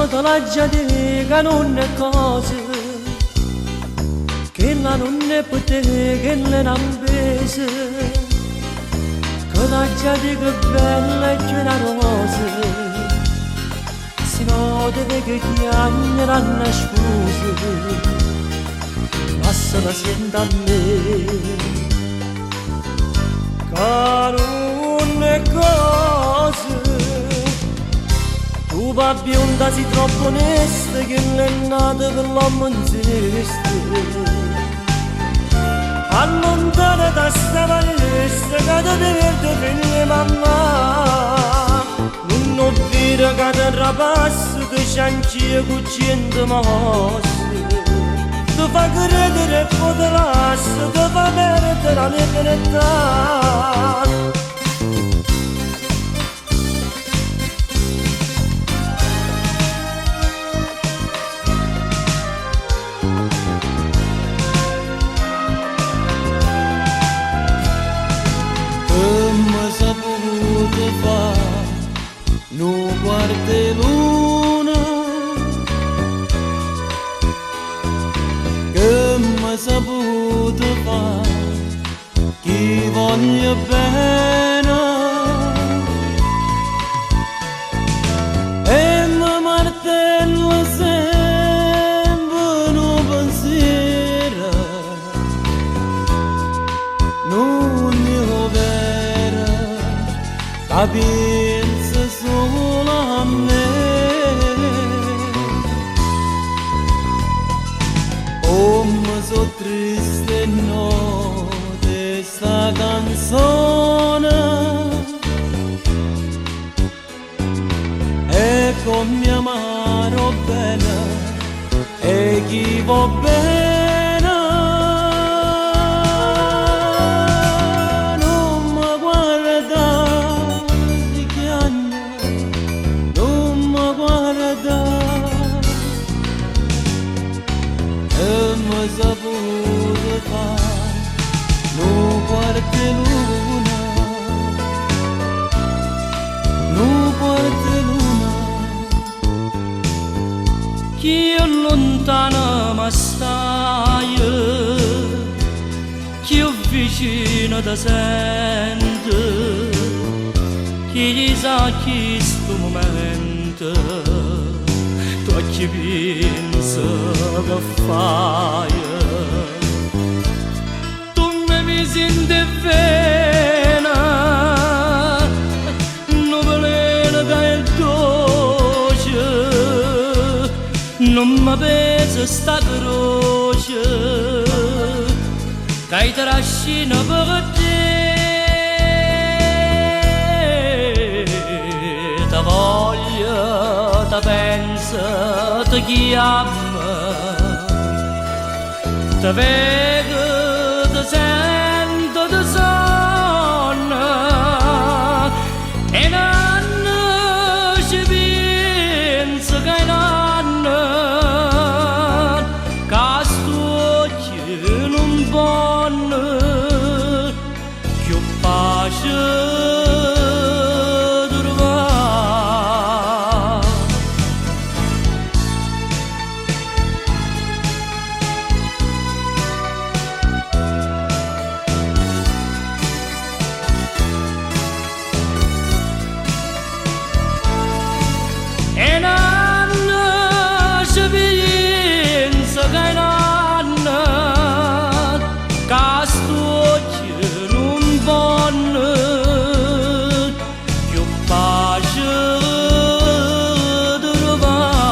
te la gente che non è cosa, che la non è per te, che le non pesa, che la gente che è bella e che è una rosa, si nota che chiameranno scusa, lasciala senta a me. Che non è cosa, tu papi onda si troppo onesta che non è nata per l'uomo insiste. Allontana da sta palestra che ti vede figlia mamma, non ho vero che ti rapassa che c'anci cucciendo mosse, ti fa credere e poi ti lascia, ti fa perdere la libertà. No guardi luna che mi saputo fa chi voglia bene e mi martella sempre no pensiero non io vera pensa solo a me. Oh, ma so triste notte sta canzone e con mia mano bella e chi va bene. Saputo fare, no guardi luna, no guardi luna. Chi è lontana ma stai, chi è vicino ti sente, chi gli sa chi sto momento, tu a chi pensa che fai. Sente vena, non veleno che è dolce, non mi pesa sta croce, che ti trascina per te. Ti voglio, ti penso, ti chiamo, ti vedo, ti sento. E non ci penso che non che sto non buono più pace e non ci penso che non che sto non buono più pace trovare.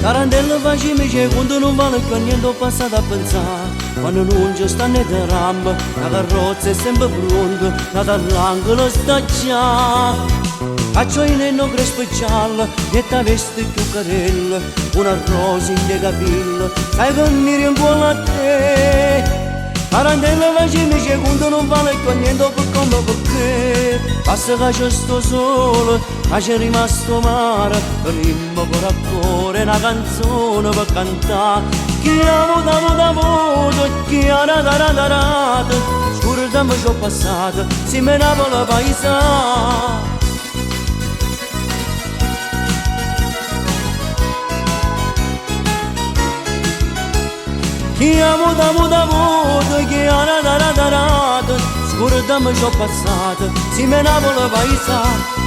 Tarantella facimi c'è quando non vale più niente ho passato a pensare. Quando non ci stanno i rampe, la carrozza è sempre pronta, la dall'angolo sta già. A gioine non crespo gialla, e ta veste più carella, una rosa in dei capelli, sai che mi rincuola a te. Tarantella facimi che quando non vale più niente per come perché basta che c'è sto sole, che c'è rimasto mare, venimmo per cuore una canzone per cantare. Chi amo da modo, chi ha da scordami ciò passato, si menava la paesa. Chi amo da modo, chi ha da scordami ciò passato, si menava la paesa.